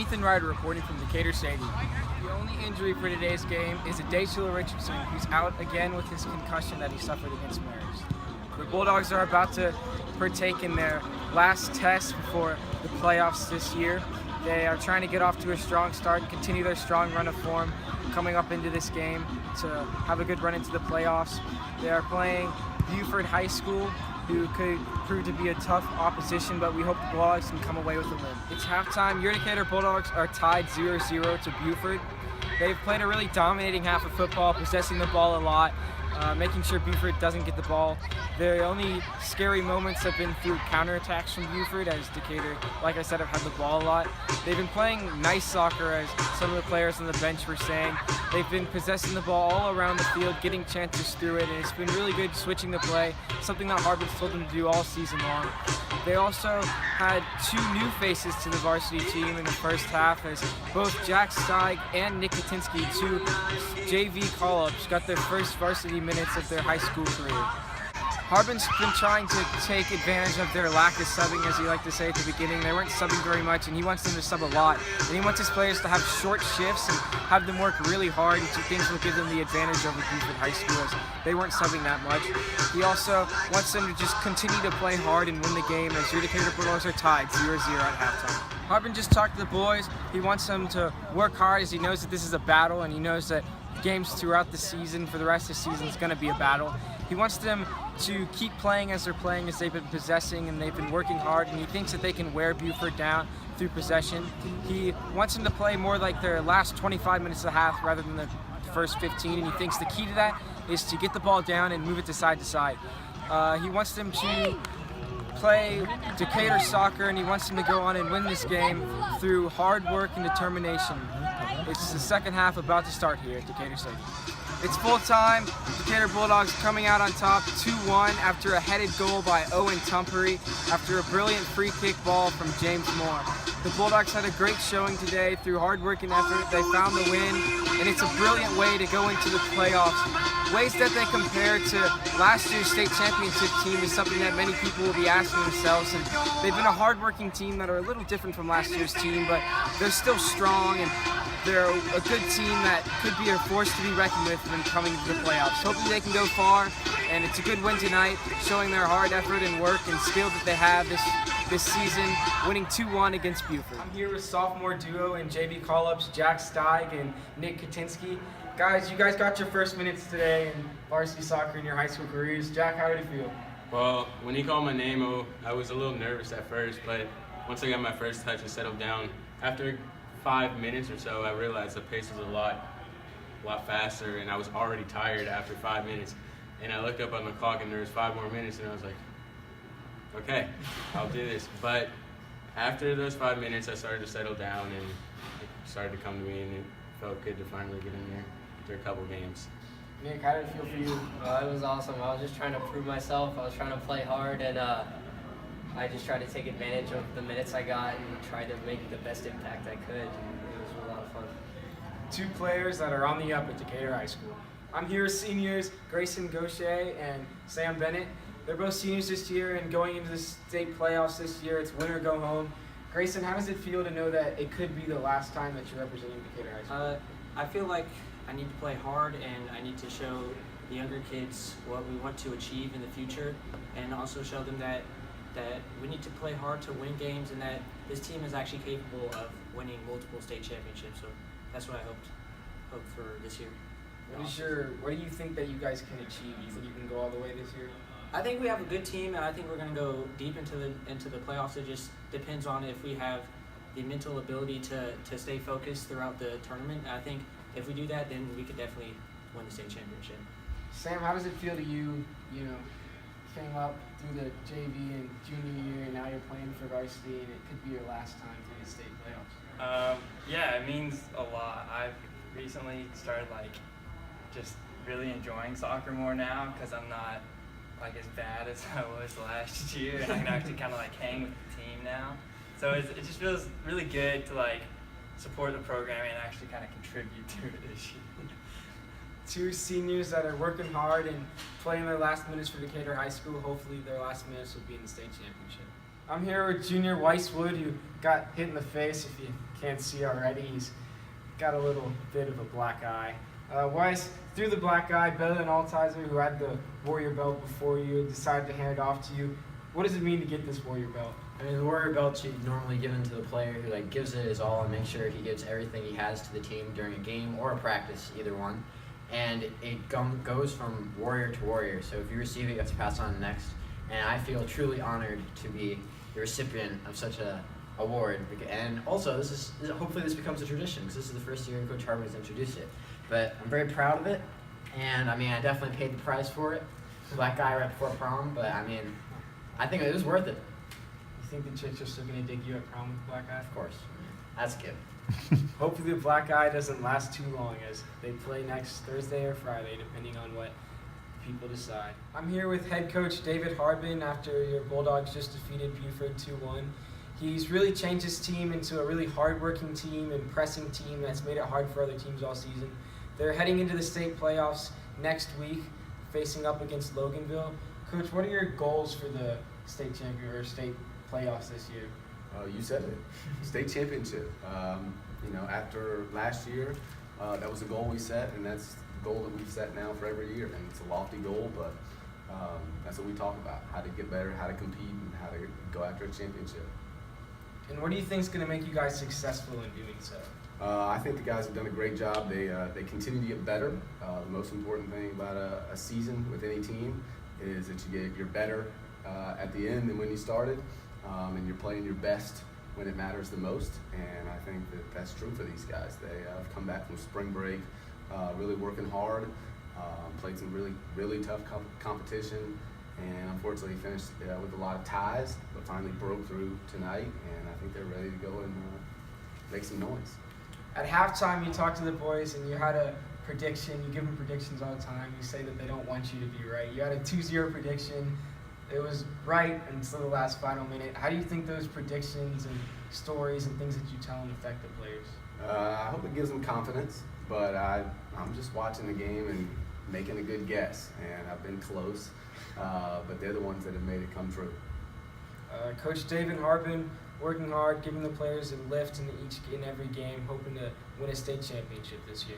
Ethan Ryder reporting from Decatur Stadium. The only injury for today's game is Adeshula Richardson, who's out again with his concussion that he suffered against Mariners. The Bulldogs are about to partake in their last test before the playoffs this year. They are trying to get off to a strong start and continue their strong run of form coming up into this game to have a good run into the playoffs. They are playing Buford High School, who could prove to be a tough opposition, but we hope the Bulldogs can come away with a win. It's halftime. Your Decatur Bulldogs are tied 0-0 to Buford. They've played a really dominating half of football, possessing the ball a lot, making sure Buford doesn't get the ball. The only scary moments have been through counterattacks from Buford, as Decatur, like I said, have had the ball a lot. They've been playing nice soccer, as some of the players on the bench were saying. They've been possessing the ball all around the field, getting chances through it, and it's been really good switching the play, something that Harbin's told them to do all season long. They also had two new faces to the varsity team in the first half, as both Jack Steig and Nick Katinsky, two JV call-ups, got their first varsity minutes of their high school career. Harbin's been trying to take advantage of their lack of subbing, as he liked to say at the beginning. They weren't subbing very much, and he wants them to sub a lot. And he wants his players to have short shifts and have them work really hard, which he thinks will give them the advantage over Buford High School, as they weren't subbing that much. He also wants them to just continue to play hard and win the game, as your Decatur Bulldogs are tied 0-0 at halftime. Harbin just talked to the boys. He wants them to work hard, as he knows that this is a battle, and he knows that games throughout the season, for the rest of the season, is going to be a battle. He wants them to keep playing as they're playing, as they've been possessing and they've been working hard, and he thinks that they can wear Buford down through possession. He wants them to play more like their last 25 minutes of the half rather than the first 15, and he thinks the key to that is to get the ball down and move it to side. He wants them to play Decatur soccer, and he wants them to go on and win this game through hard work and determination. It's the second half about to start here at Decatur Stadium. It's full time. Decatur Bulldogs coming out on top 2-1 after a headed goal by Owen Tumpery after a brilliant free kick ball from James Moore. The Bulldogs had a great showing today. Through hard work and effort, they found the win, and it's a brilliant way to go into the playoffs. Ways that they compare to last year's state championship team is something that many people will be asking themselves, and they've been a hard-working team that are a little different from last year's team, but they're still strong, and they're a good team that could be a force to be reckoned with when coming to the playoffs. Hopefully they can go far, and it's a good win tonight, showing their hard effort and work and skill that they have this season, winning 2-1 against Buford. I'm here with sophomore duo and JV call-ups Jack Steig and Nick Katinsky. Guys, you guys got your first minutes today in varsity soccer in your high school careers. Jack, how did it feel? Well, when he called my name, I was a little nervous at first, but once I got my first touch and settled down, after 5 minutes or so, I realized the pace was a lot faster, and I was already tired after 5 minutes. And I looked up on the clock, and there was 5 more minutes, and I was like, okay, I'll do this. But after those 5 minutes, I started to settle down, and it started to come to me, and it felt good to finally get in there after a couple games. Nick, how did it feel for you? It was awesome. I was just trying to prove myself. I was trying to play hard, and I just tried to take advantage of the minutes I got and try to make the best impact I could. It was a lot of fun. Two players that are on the up at Decatur High School. I'm here with seniors Grayson Gaucher and Sam Bennett. They're both seniors this year, and going into the state playoffs this year, it's win or go home. Grayson, how does it feel to know that it could be the last time that you're representing Decatur High School? I feel like I need to play hard, and I need to show the younger kids what we want to achieve in the future, and also show them that we need to play hard to win games, and that this team is actually capable of winning multiple state championships. So that's what I hope for this year. What do you think that you guys can achieve? Do you think you can go all the way this year? I think we have a good team, and I think we're going to go deep into the playoffs. It just depends on if we have the mental ability to stay focused throughout the tournament. I think if we do that, then we could definitely win the state championship. Sam, how does it feel to you? You know, came up through the JV and junior year, and now you're playing for varsity, and it could be your last time through the state playoffs. Yeah, it means a lot. I've recently started just really enjoying soccer more now, because I'm not as bad as I was last year, and I can actually kind of hang with the team now. So it just feels really good to support the program and actually kind of contribute to it this year. Two seniors that are working hard and playing their last minutes for Decatur High School. Hopefully their last minutes will be in the state championship. I'm here with junior Weiss Wood, who got hit in the face, if you can't see already, he's got a little bit of a black eye. Weiss, through the black eye, better than Altizer, who had the Warrior belt before you, decided to hand it off to you. What does it mean to get this Warrior belt? I mean, the Warrior belt's normally given to the player who gives it his all and makes sure he gives everything he has to the team during a game or a practice, either one. And it goes from Warrior to Warrior. So if you receive it, you have to pass on next. And I feel truly honored to be the recipient of such a award. And also, hopefully this becomes a tradition, because this is the first year Coach Harbin has introduced it. But I'm very proud of it, and I mean, I definitely paid the price for it. Black guy right before prom, but I mean, I think it was worth it. You think the chicks are still going to dig you at prom with the black eye? Of course, that's good. Hopefully the black eye doesn't last too long, as they play next Thursday or Friday, depending on what people decide. I'm here with head coach David Harbin after your Bulldogs just defeated Buford 2-1. He's really changed his team into a really hard-working team and pressing team that's made it hard for other teams all season. They're heading into the state playoffs next week, facing up against Loganville. Coach, what are your goals for the state champion or state playoffs this year? You said it, state championship. After last year, that was a goal we set, and that's the goal that we've set now for every year. And it's a lofty goal, but that's what we talk about: how to get better, how to compete, and how to go after a championship. And what do you think is going to make you guys successful in doing so? I think the guys have done a great job. They continue to get better. The most important thing about a season with any team is that you're better at the end than when you started, and you're playing your best when it matters the most. And I think that's true for these guys. They have come back from spring break, really working hard, played some really tough competition, and unfortunately finished with a lot of ties, but finally broke through tonight, and I think they're ready to go and make some noise. At halftime, you talked to the boys and you had a prediction. You give them predictions all the time. You say that they don't want you to be right. You had a 2-0 prediction. It was right until the last final minute. How do you think those predictions and stories and things that you tell them affect the players? I hope it gives them confidence, but I'm just watching the game and making a good guess, and I've been close, but they're the ones that have made it come true. Coach David Harbin, working hard, giving the players a lift in each and every game, hoping to win a state championship this year.